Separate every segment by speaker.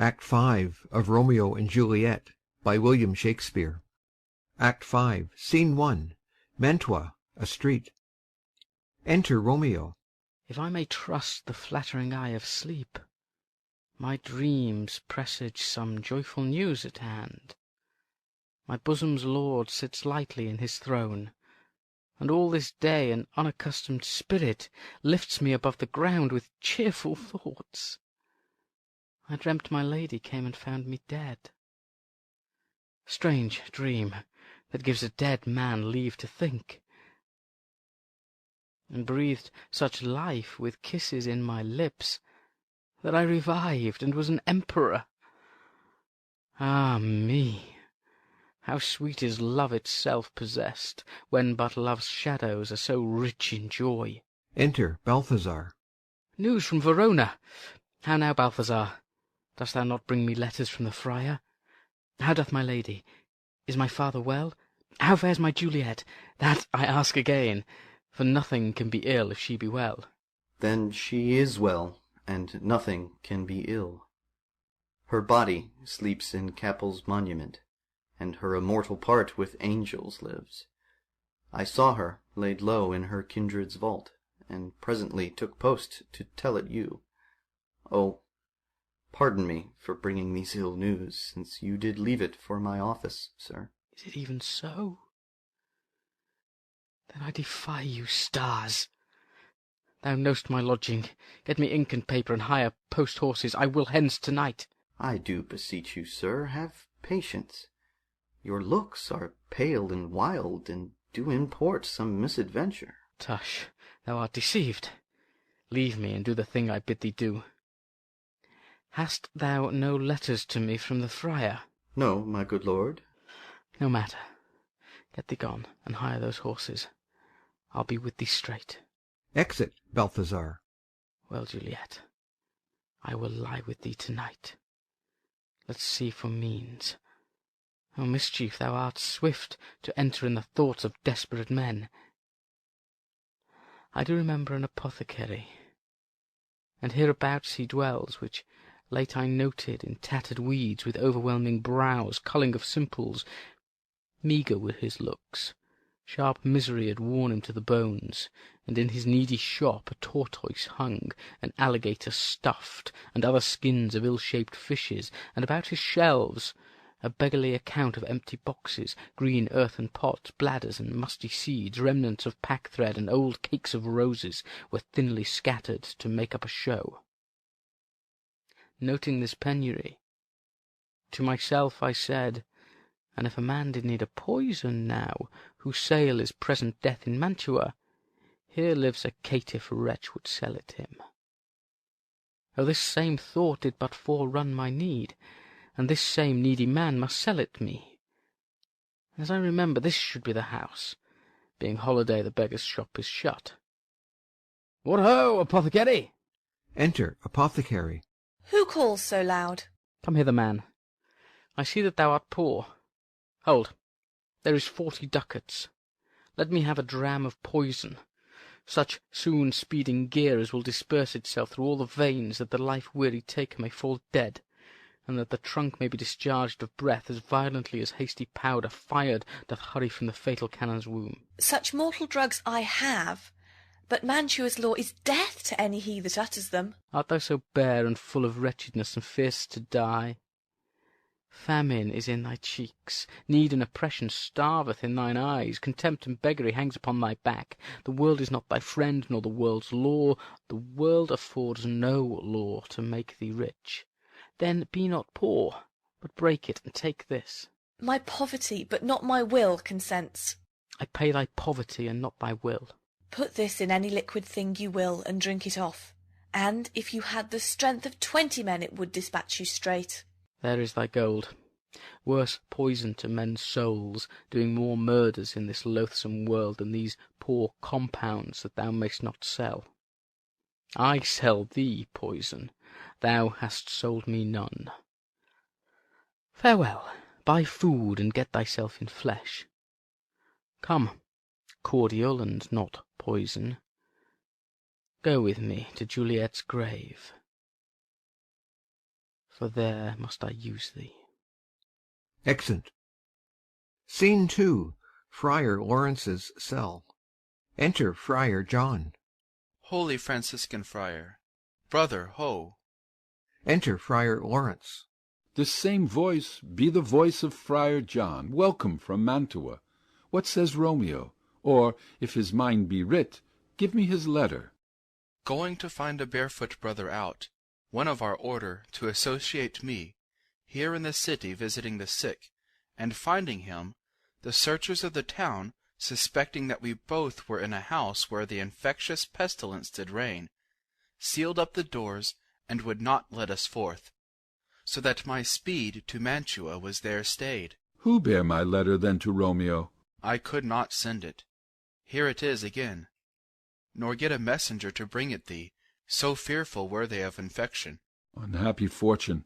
Speaker 1: Act V of Romeo and Juliet by William Shakespeare. Act V, Scene I. Mantua, a street. Enter Romeo.
Speaker 2: If I may trust the flattering eye of sleep, my dreams presage some joyful news at hand. My bosom's lord sits lightly in his throne, and all this day an unaccustomed spirit lifts me above the ground with cheerful thoughts. I dreamt my lady came and found me dead. Strange dream, that gives a dead man leave to think, and breathed such life with kisses in my lips, that I revived and was an emperor. Ah me! How sweet is love itself possessed, when but love's shadows are so rich in joy.
Speaker 1: Enter Balthazar.
Speaker 2: News from Verona. How now, Balthazar? Dost thou not bring me letters from the friar? How doth my lady? Is my father well? How fares my Juliet? That I ask again, for nothing can be ill if she be well.
Speaker 3: Then she is well, and nothing can be ill. Her body sleeps in Capel's monument, and her immortal part with angels lives. I saw her laid low in her kindred's vault, and presently took post to tell it you. Oh, pardon me for bringing these ill news, since you did leave it for my office, sir.
Speaker 2: Is it even so? Then I defy you, stars. Thou know'st my lodging. Get me ink and paper, and hire post-horses. I will hence to-night.
Speaker 3: I do beseech you, sir, have patience. Your looks are pale and wild, and do import some misadventure.
Speaker 2: Tush, thou art deceived. Leave me, and do the thing I bid thee do. Hast thou no letters to me from the friar?
Speaker 3: No, my good lord.
Speaker 2: No matter. Get thee gone, and hire those horses. I'll be with thee straight.
Speaker 1: Exit Balthazar.
Speaker 2: Well, Juliet, I will lie with thee to-night. Let's see for means. O mischief, thou art swift to enter in the thoughts of desperate men. I do remember an apothecary, and hereabouts he dwells, which late I noted in tattered weeds, with overwhelming brows, culling of simples. Meagre were his looks, sharp misery had worn him to the bones, and in his needy shop a tortoise hung, an alligator stuffed, and other skins of ill-shaped fishes, and about his shelves a beggarly account of empty boxes, green earthen pots, bladders, and musty seeds, remnants of pack-thread, and old cakes of roses were thinly scattered to make up a show. Noting this penury, to myself I said, and if a man did need a poison now, whose sale is present death in Mantua, here lives a caitiff wretch would sell it him. Oh, this same thought did but forerun my need, and this same needy man must sell it me. As I remember, this should be the house. Being holiday, the beggar's shop is shut. What ho, apothecary!
Speaker 1: Enter Apothecary.
Speaker 4: Who calls so loud?
Speaker 2: Come hither, man. I see that thou art poor. Hold, there is 40 ducats. Let me have a dram of poison, such soon speeding gear as will disperse itself through all the veins, that the life-weary taker may fall dead, and that the trunk may be discharged of breath as violently as hasty powder fired doth hurry from the fatal cannon's womb.
Speaker 4: Such mortal drugs I have, but Mantua's law is death to any he that utters them.
Speaker 2: Art thou so bare and full of wretchedness, and fear'st to die? Famine is in thy cheeks, need and oppression starveth in thine eyes, contempt and beggary hangs upon thy back. The world is not thy friend, nor the world's law. The world affords no law to make thee rich. Then be not poor, but break it, and take this.
Speaker 4: My poverty, but not my will, consents.
Speaker 2: I pay thy poverty, and not thy will.
Speaker 4: Put this in any liquid thing you will, and drink it off, and if you had the strength of 20 men, it would dispatch you straight.
Speaker 2: There is thy gold. Worse poison to men's souls, doing more murders in this loathsome world than these poor compounds that thou mayst not sell. I sell thee poison, thou hast sold me none. Farewell, buy food, and get thyself in flesh. Come, cordial and not poison, go with me to Juliet's grave. for there must I use thee.
Speaker 1: Exit. Scene 2. Friar Lawrence's cell. Enter Friar John.
Speaker 5: Holy Franciscan friar, brother, ho!
Speaker 1: Enter Friar Lawrence.
Speaker 6: This same voice be the voice of Friar John, welcome from Mantua. What says Romeo? Or, if his mind be writ, give me his letter.
Speaker 5: Going to find a barefoot brother out, one of our order, to associate me, here in the city visiting the sick, and finding him, the searchers of the town, suspecting that we both were in a house where the infectious pestilence did reign, sealed up the doors, and would not let us forth, so that my speed to Mantua was there stayed.
Speaker 6: Who bare my letter then to Romeo?
Speaker 5: I could not send it. Here it is again. Nor get a messenger to bring it thee, so fearful were they of infection.
Speaker 6: Unhappy fortune!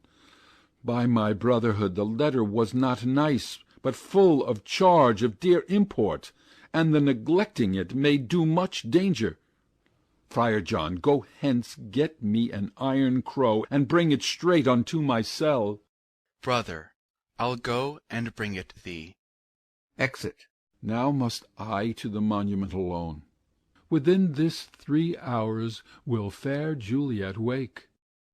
Speaker 6: By my brotherhood, the letter was not nice, but full of charge of dear import, and the neglecting it may do much danger. Friar John, go hence, get me an iron crow, and bring it straight unto my cell.
Speaker 5: Brother, I'll go and bring it thee.
Speaker 1: Exit.
Speaker 6: Now must I to the monument alone. Within this 3 hours will fair Juliet wake.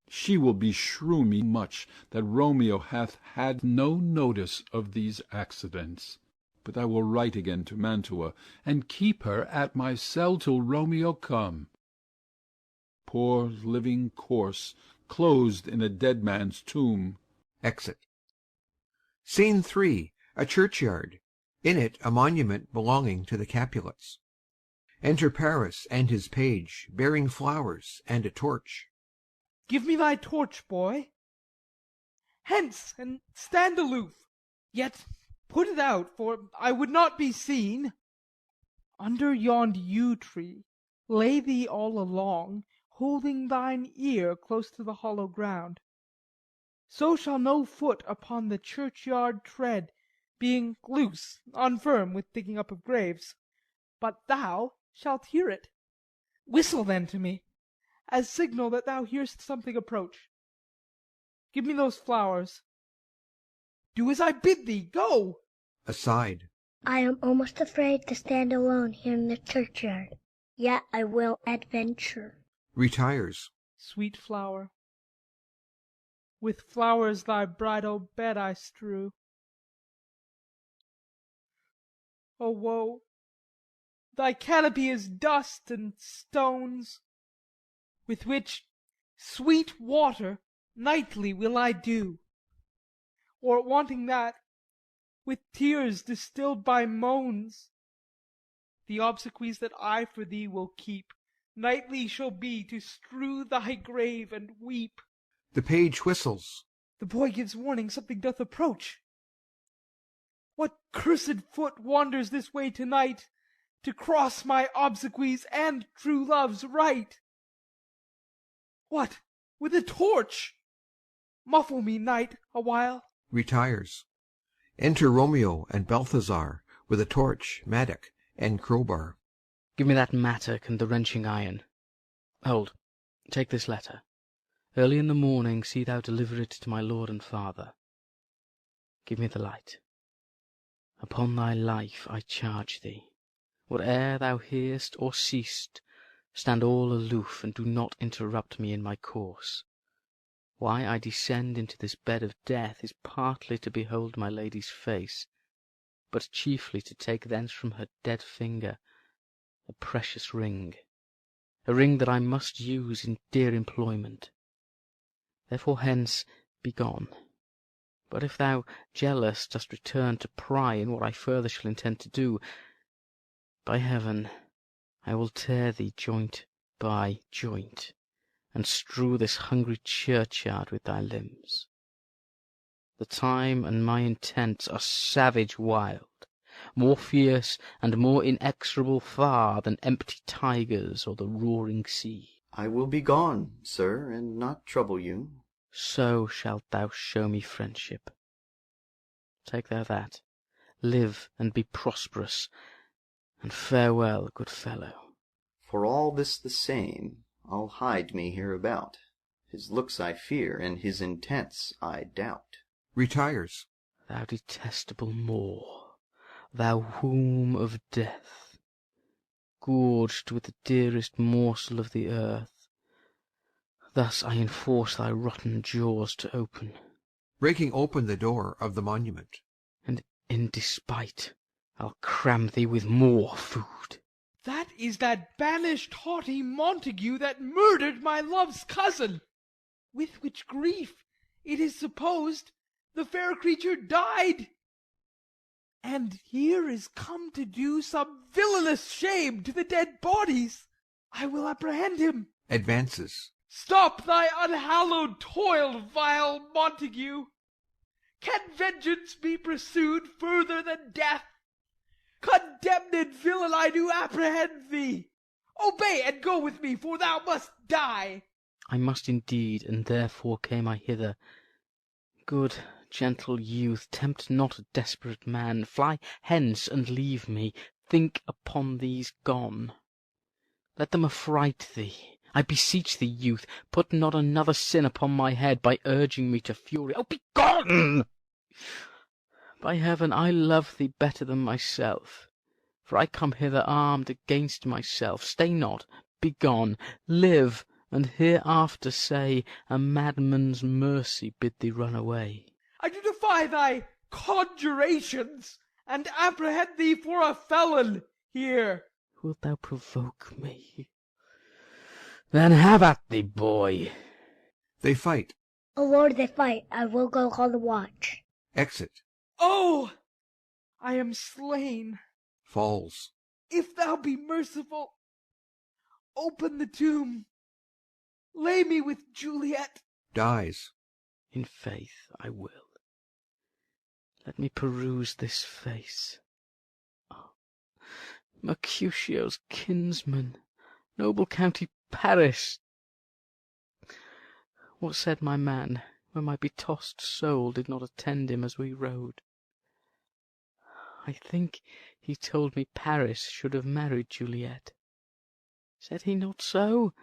Speaker 6: She will beshrew me much that Romeo hath had no notice of these accidents. But I will write again to Mantua, and keep her at my cell till Romeo come. Poor living corse, closed in a dead man's tomb.
Speaker 1: Exit. Scene 3. A churchyard. In it a monument belonging to the Capulets. Enter Paris and his page, bearing flowers and a torch.
Speaker 7: Give me thy torch, boy. Hence, and stand aloof. Yet put it out, for I would not be seen. Under yond yew tree lay thee all along, holding thine ear close to the hollow ground. So shall no foot upon the churchyard tread, being loose, unfirm with digging up of graves. But thou shalt hear it. Whistle then to me, as signal that thou hear'st something approach. Give me those flowers. Do as I bid thee, go!
Speaker 1: Aside.
Speaker 8: I am almost afraid to stand alone here in the churchyard, yet I will adventure.
Speaker 1: Retires.
Speaker 7: Sweet flower, with flowers thy bridal bed I strew. O woe! Thy canopy is dust and stones, with which sweet water nightly will I dew, or wanting that, with tears distilled by moans. The obsequies that I for thee will keep nightly shall be to strew thy grave and weep.
Speaker 1: The page whistles.
Speaker 7: The boy gives warning something doth approach. What cursed foot wanders this way tonight, to cross my obsequies and true love's right? What, with a torch? Muffle me, knight, awhile.
Speaker 1: Retires. Enter Romeo and Balthazar with a torch, mattock, and crowbar.
Speaker 2: Give me that mattock and the wrenching iron. Hold, take this letter. Early in the morning see thou deliver it to my lord and father. Give me the light. Upon thy life I charge thee, whate'er thou hear'st or seest, stand all aloof, and do not interrupt me in my course. Why I descend into this bed of death is partly to behold my lady's face, but chiefly to take thence from her dead finger a precious ring, a ring that I must use in dear employment. Therefore hence be gone. But if thou, jealous, dost return to pry in what I further shall intend to do, by heaven, I will tear thee joint by joint, and strew this hungry churchyard with thy limbs. The time and my intents are savage wild, more fierce and more inexorable far than empty tigers or the roaring sea.
Speaker 3: I will be gone, sir, and not trouble you.
Speaker 2: So shalt thou show me friendship. Take thou that, live and be prosperous, and farewell, good fellow.
Speaker 3: For all this the same, I'll hide me hereabout, His looks I fear, and his intents I doubt.
Speaker 1: Retires.
Speaker 2: Thou detestable Moor, thou womb of death, gorged with the dearest morsel of the earth, thus I enforce thy rotten jaws to open,
Speaker 1: Breaking open the door of the monument.
Speaker 2: and in despite I'll cram thee with more food.
Speaker 7: That is that banished haughty Montague that murdered my love's cousin, with which grief, it is supposed, the fair creature died, and here is come to do some villainous shame to the dead bodies. I will apprehend him.
Speaker 1: Advances.
Speaker 7: Stop thy unhallowed toil, vile Montague. Can vengeance be pursued further than death? Condemned villain, I do apprehend thee. Obey and go with me, for thou must die.
Speaker 2: I must indeed, and therefore came I hither. Good, gentle youth, tempt not a desperate man. Fly hence and leave me. Think upon these gone. Let them affright thee. I beseech thee, youth, put not another sin upon my head by urging me to fury. Oh, be gone! By heaven, I love thee better than myself, for I come hither armed against myself. Stay not, be gone, live, and hereafter say, a madman's mercy bid thee run away.
Speaker 7: I do defy thy conjurations, and apprehend thee for a felon here.
Speaker 2: Wilt thou provoke me? Then have at thee, boy.
Speaker 1: They fight.
Speaker 8: O Lord, they fight. I will go call the watch.
Speaker 1: Exit.
Speaker 7: Oh, I am slain.
Speaker 1: Falls.
Speaker 7: If thou be merciful, open the tomb. Lay me with Juliet.
Speaker 1: Dies.
Speaker 2: In faith I will. Let me peruse this face. Oh, Mercutio's kinsman, noble county Paris. What said my man when my betossed soul did not attend him as we rode? I think he told me Paris should have married Juliet. Said he not so?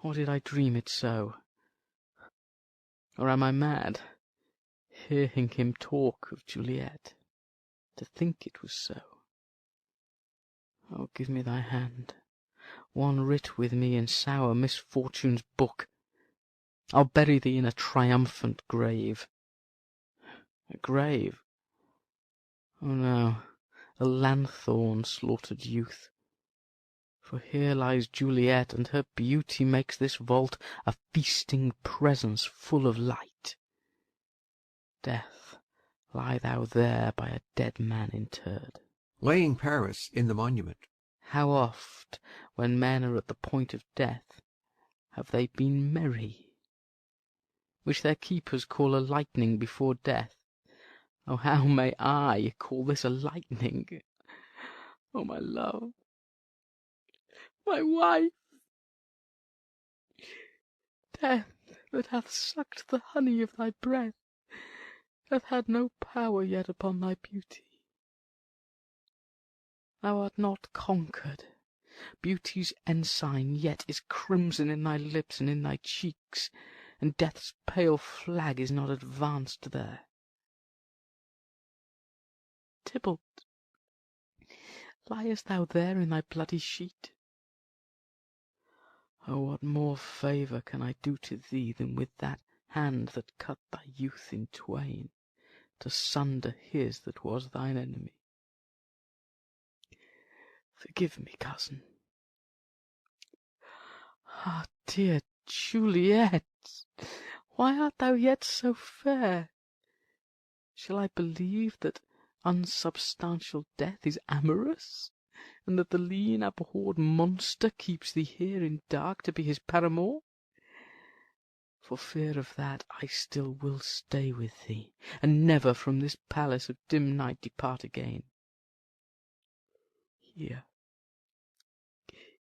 Speaker 2: Or did I dream it so? Or am I mad, hearing him talk of Juliet, to think it was so? Oh, give me thy hand, one writ with me in sour misfortune's book. I'll bury thee in a triumphant grave. A grave? Oh no, a lanthorn slaughtered youth. For here lies Juliet, and her beauty makes this vault a feasting presence full of light. Death, lie thou there by a dead man interred.
Speaker 1: Laying Paris in the monument.
Speaker 2: How oft, when men are at the point of death, have they been merry, which their keepers call a lightning before death. Oh, how may I call this a lightning? Oh, my love, my wife, death that hath sucked the honey of thy breath, hath had no power yet upon thy beauty. Thou art not conquered. Beauty's ensign yet is crimson in thy lips and in thy cheeks, and death's pale flag is not advanced there. Tybalt, liest thou there in thy bloody sheet? Oh, what more favour can I do to thee than with that hand that cut thy youth in twain, to sunder his that was thine enemy? Forgive me, cousin. Ah, dear Juliet, why art thou yet so fair? Shall I believe that unsubstantial death is amorous, and that the lean abhorred monster keeps thee here in dark to be his paramour? For fear of that, I still will stay with thee, and never from this palace of dim night depart again.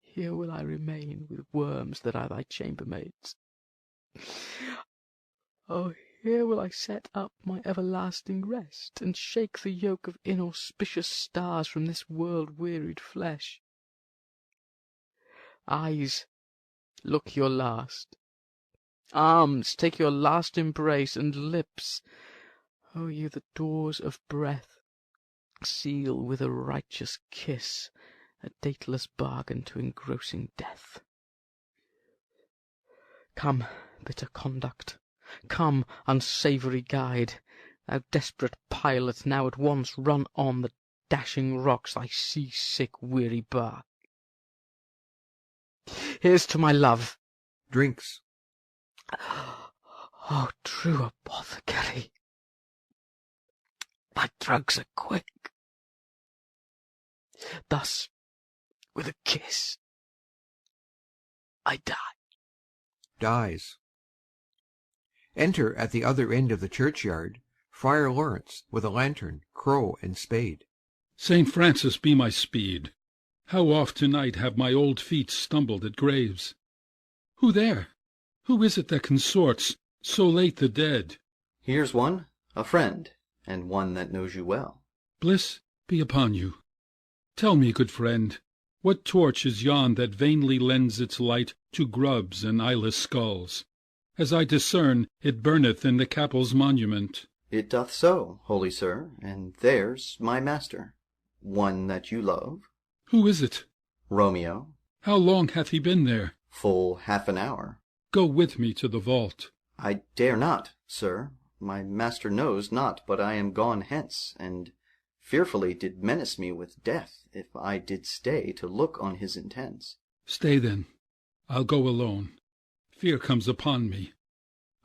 Speaker 2: Here will I remain with worms that are thy chambermaids. Oh, here will I set up my everlasting rest, and shake the yoke of inauspicious stars from this world-wearied flesh. Eyes, look your last. Arms, take your last embrace, and lips, O you the doors of breath, seal with a righteous kiss a dateless bargain to engrossing death. Come, bitter conduct, come, unsavoury guide, thou desperate pilot, now at once run on the dashing rocks thy sea-sick weary bark. Here's to my love.
Speaker 1: Drinks.
Speaker 2: Oh, true apothecary, thy drugs are quick. Thus, with a kiss, I die.
Speaker 1: Dies. Enter at the other end of the churchyard Friar Lawrence with a lantern, crow, and spade.
Speaker 6: St. Francis be my speed! How oft to-night have my old feet stumbled at graves! Who there? Who is it that consorts so late the dead?
Speaker 3: Here's one, a friend, and one that knows you well.
Speaker 6: Bliss be upon you. Tell me, good friend, what torch is yon that vainly lends its light to grubs and eyeless skulls? As I discern, it burneth in the capel's monument.
Speaker 3: It doth so, holy sir, and there's my master, one that you love.
Speaker 6: Who is it?
Speaker 3: Romeo.
Speaker 6: How long hath he been there?
Speaker 3: Full half an hour.
Speaker 6: Go with me to the vault.
Speaker 3: I dare not, sir. My master knows not but I am gone hence, and fearfully did menace me with death if I did stay to look on his intents.
Speaker 6: Stay then. I'll go alone. Fear comes upon me.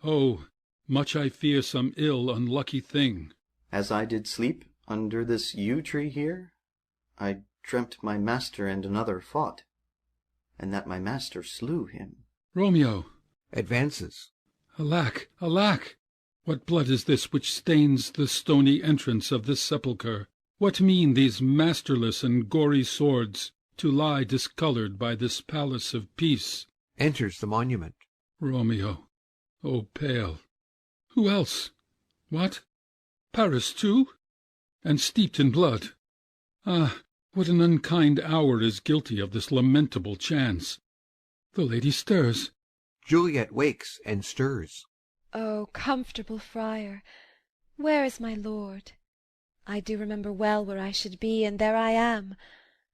Speaker 6: Oh, much I fear some ill unlucky thing.
Speaker 3: As I did sleep under this yew tree here, I dreamt my master and another fought, and that my master slew him.
Speaker 6: Romeo!
Speaker 1: Advances.
Speaker 6: Alack, alack! What blood is this which stains the stony entrance of this sepulchre? What mean these masterless and gory swords to lie discoloured by this palace of peace?
Speaker 1: Enters the monument.
Speaker 6: Romeo, O pale! Who else? What? Paris too? And steeped in blood? Ah, what an unkind hour is guilty of this lamentable chance! The lady stirs.
Speaker 1: Juliet wakes and stirs.
Speaker 9: O comfortable friar, where is my lord? I do remember well where I should be, and there I am.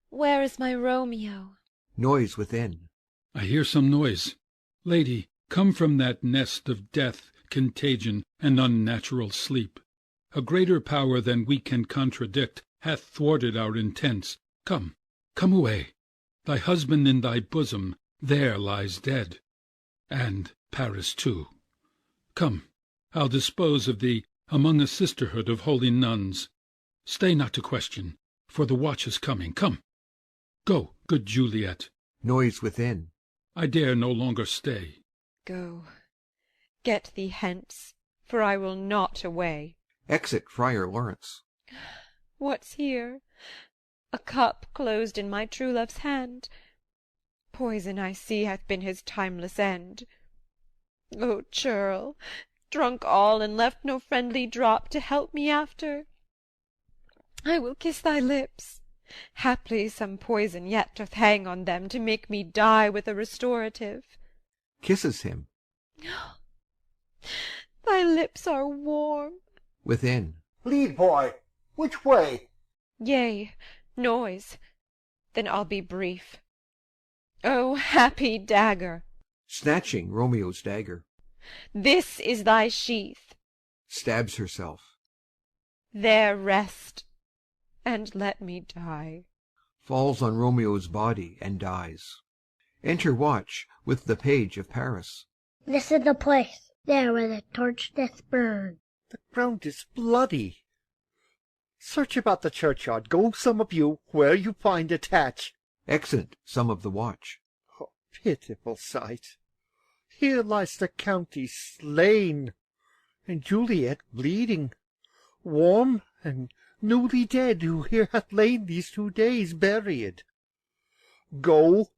Speaker 9: Where is my Romeo?
Speaker 1: Noise within.
Speaker 6: I hear some noise. Lady, come from that nest of death, contagion, and unnatural sleep. A greater power than we can contradict hath thwarted our intents. Come, come away. Thy husband in thy bosom there lies dead, and Paris too. Come, I'll dispose of thee among a sisterhood of holy nuns. Stay not to question, for the watch is coming. Come, go, good Juliet.
Speaker 1: Noise within.
Speaker 6: I dare no longer stay.
Speaker 9: Go, get thee hence, for I will not away.
Speaker 1: Exit Friar Lawrence.
Speaker 9: What's here? A cup closed in my true love's hand. Poison, I see, hath been his timeless end. O churl, drunk all, and left no friendly drop to help me after. I will kiss thy lips. Haply some poison yet doth hang on them to make me die with a restorative.
Speaker 1: Kisses him.
Speaker 9: Thy lips are warm.
Speaker 1: Within.
Speaker 10: Lead, boy. Which way?
Speaker 9: Yea, noise. Then I'll be brief. O happy dagger!
Speaker 1: Snatching Romeo's dagger.
Speaker 9: This is thy sheath.
Speaker 1: Stabs herself.
Speaker 9: There rest, and let me die.
Speaker 1: Falls on Romeo's body and dies. Enter Watch with the page of Paris.
Speaker 8: This is the place, there where the torch doth burn.
Speaker 10: The ground is bloody. Search about the churchyard. Go, some of you, where you find attach.
Speaker 1: Exit some of the watch.
Speaker 10: Oh, pitiful sight! Here lies the county slain, and Juliet bleeding, warm and newly dead, who here hath lain these 2 days buried. Go,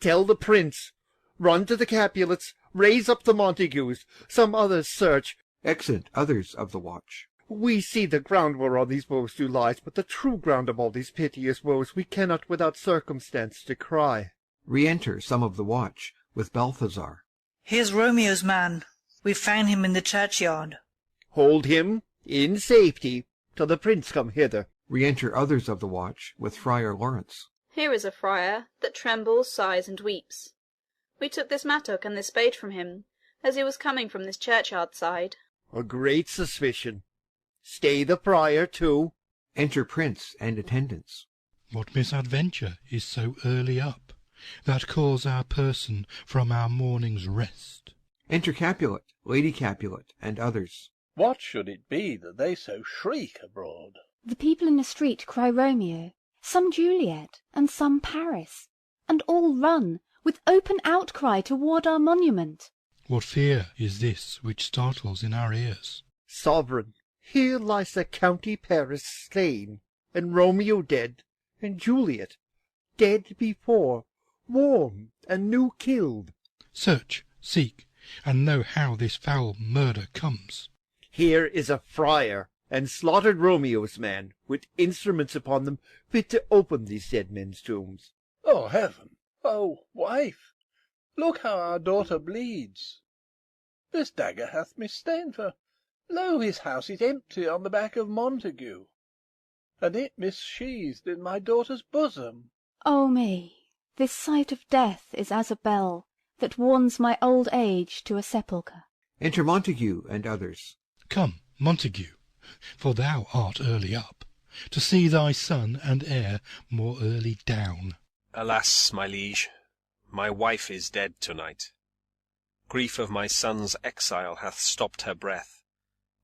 Speaker 10: tell the prince, run to the Capulets, raise up the Montagues, some others search.
Speaker 1: Exit others of the watch.
Speaker 10: We see the ground whereon these woes do lie, but the true ground of all these piteous woes we cannot without circumstance descry.
Speaker 1: Re-enter some of the watch with Balthazar.
Speaker 11: Here's Romeo's man. We've found him in the churchyard.
Speaker 10: Hold him in safety till the prince come hither.
Speaker 1: Re-enter others of the watch with Friar Lawrence.
Speaker 12: Here is a friar that trembles, sighs, and weeps. We took this mattock and this spade from him, as he was coming from this churchyard side.
Speaker 10: A great suspicion. Stay the friar too.
Speaker 1: Enter Prince and attendants.
Speaker 13: What misadventure is so early up, that calls our person from our morning's rest?
Speaker 1: Enter Capulet, Lady Capulet, and others.
Speaker 14: What should it be that they so shriek abroad?
Speaker 15: The people in the street cry Romeo, some Juliet, and some Paris, and all run with open outcry toward our monument.
Speaker 13: What fear is this which startles in our ears?
Speaker 10: Sovereign, here lies the county Paris slain, and Romeo dead, and Juliet dead before, warm and new killed.
Speaker 13: Search, seek, and know how this foul murder comes.
Speaker 10: Here is a friar, and slaughtered Romeo's man, with instruments upon them fit to open these dead men's tombs.
Speaker 14: Oh, heaven! Oh, wife! Look how our daughter bleeds. This dagger hath misstained her. Lo, his house is empty on the back of Montague, and it missheathed in my daughter's bosom.
Speaker 15: Oh me, this sight of death is as a bell that warns my old age to a sepulchre.
Speaker 1: Enter Montague and others.
Speaker 13: Come, Montague, for thou art early up, to see thy son and heir more early down.
Speaker 16: Alas, my liege, my wife is dead to-night. Grief of my son's exile hath stopped her breath.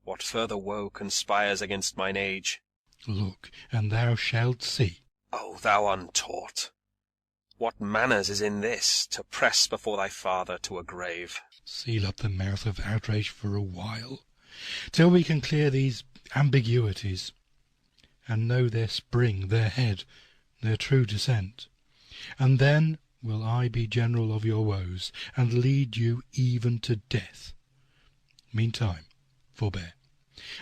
Speaker 16: What further woe conspires against mine age?
Speaker 13: Look, and thou shalt see.
Speaker 16: O thou untaught! What manners is in this, to press before thy father to a grave?
Speaker 13: Seal up the mouth of outrage for a while, till we can clear these ambiguities, and know their spring, their head, their true descent. And then will I be general of your woes, and lead you even to death. Meantime, forbear,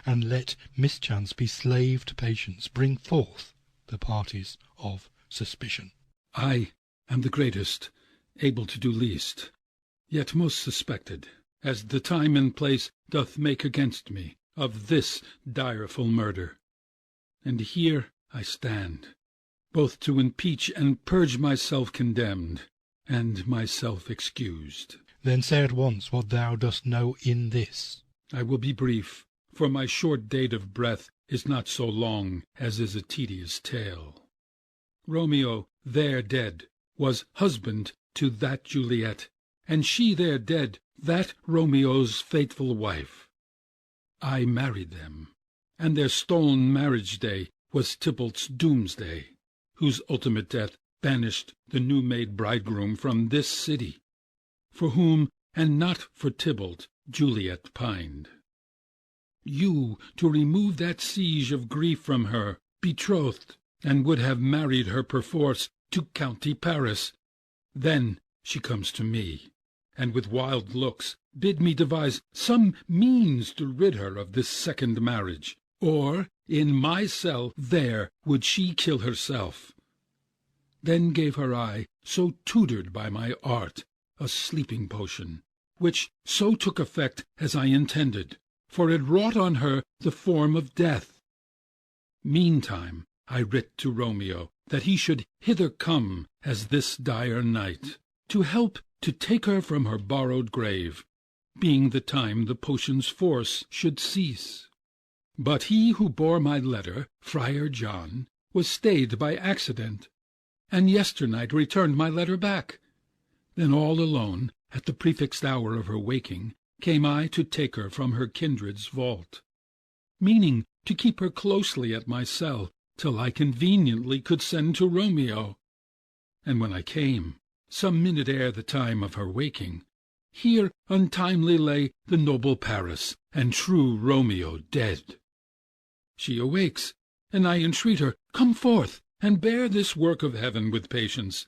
Speaker 13: and let mischance be slave to patience. Bring forth the parties of suspicion.
Speaker 6: I am the greatest, able to do least, yet most suspected, as the time and place doth make against me, of this direful murder. And here I stand, both to impeach and purge myself condemned, and myself excused.
Speaker 13: Then say at once what thou dost know in this.
Speaker 6: I will be brief, for my short date of breath is not so long as is a tedious tale. Romeo, there dead, was husband to that Juliet, and she there dead, that Romeo's faithful wife. I married them, and their stolen marriage day was Tybalt's doomsday, whose ultimate death banished the new-made bridegroom from this city, for whom, and not for Tybalt, Juliet pined. You, to remove that siege of grief from her, betrothed, and would have married her perforce to county Paris. Then she comes to me, and with wild looks bid me devise some means to rid her of this second marriage, or in my cell there would she kill herself. Then gave her I, so tutored by my art, a sleeping potion, which so took effect as I intended, for it wrought on her the form of death. Meantime I writ to Romeo that he should hither come as this dire night, to help to take her from her borrowed grave, being the time the potion's force should cease. But he who bore my letter, Friar John, was stayed by accident, and yesternight returned my letter back. Then all alone, at the prefixed hour of her waking, came I to take her from her kindred's vault, meaning to keep her closely at my cell till I conveniently could send to Romeo. And when I came, some minute ere the time of her waking, here untimely lay the noble Paris, and true Romeo dead. She awakes, and I entreat her, come forth, and bear this work of heaven with patience.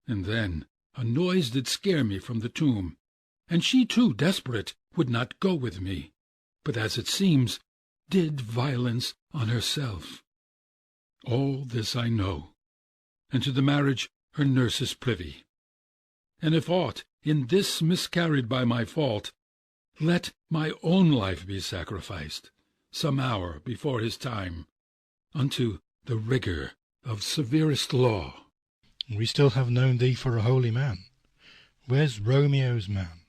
Speaker 6: And then a noise did scare me from the tomb, and she too, desperate, would not go with me, but as it seems, did violence on herself. All this I know, and to the marriage her nurse is privy. And if aught in this miscarried by my fault, let my own life be sacrificed, some hour before his time, unto the rigour of severest law.
Speaker 13: We still have known thee for a holy man. Where's Romeo's man?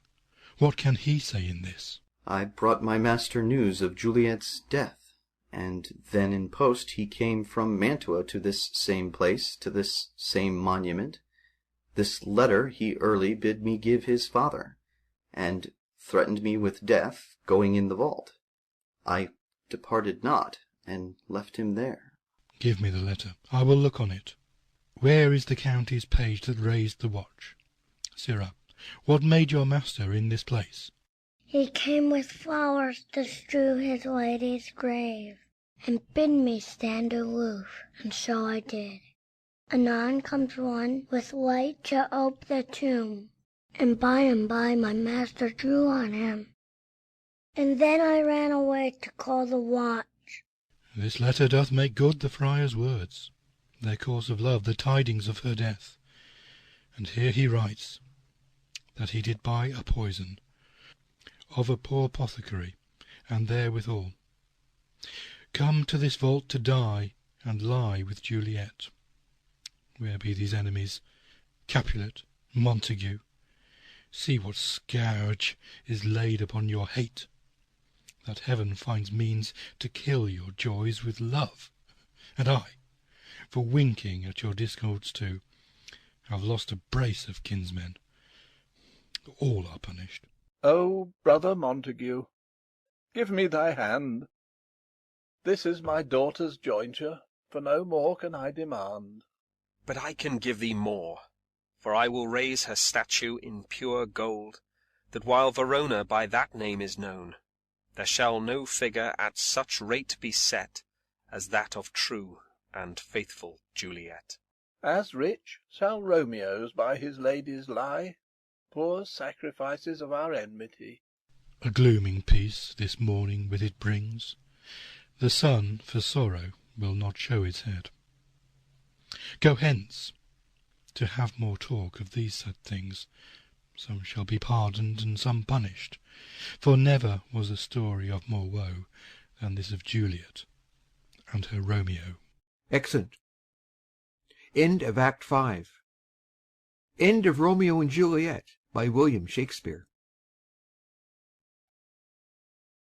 Speaker 13: What can he say in this?
Speaker 3: I brought my master news of Juliet's death, and then in post he came from Mantua to this same place, to this same monument. This letter he early bid me give his father, and threatened me with death, going in the vault. I departed not, and left him there.
Speaker 13: Give me the letter. I will look on it. Where is the county's page that raised the watch? Sirrah, what made your master in this place?
Speaker 8: He came with flowers to strew his lady's grave, and bid me stand aloof, and so I did. Anon comes one with light to ope the tomb, and by my master drew on him. And then I ran away to call the watch.
Speaker 13: This letter doth make good the friar's words, their course of love, the tidings of her death. And here he writes, that he did buy a poison of a poor apothecary, and therewithal come to this vault to die, and lie with Juliet. Where be these enemies, Capulet, Montague? See what scourge is laid upon your hate, that heaven finds means to kill your joys with love. And I, for winking at your discords too, have lost a brace of kinsmen. All are punished.
Speaker 14: O brother Montague, give me thy hand. This is my daughter's jointure, for no more can I demand.
Speaker 16: But I can give thee more, for I will raise her statue in pure gold, that while Verona by that name is known, there shall no figure at such rate be set as that of true and faithful Juliet.
Speaker 14: As rich shall Romeo's by his ladies lie, poor sacrifices of our enmity.
Speaker 13: A glooming peace this morning with it brings. The sun for sorrow will not show its head. Go hence, to have more talk of these sad things. Some shall be pardoned and some punished, for never was a story of more woe than this of Juliet and her Romeo.
Speaker 1: Exeunt. End of Act 5. End of Romeo and Juliet by William Shakespeare.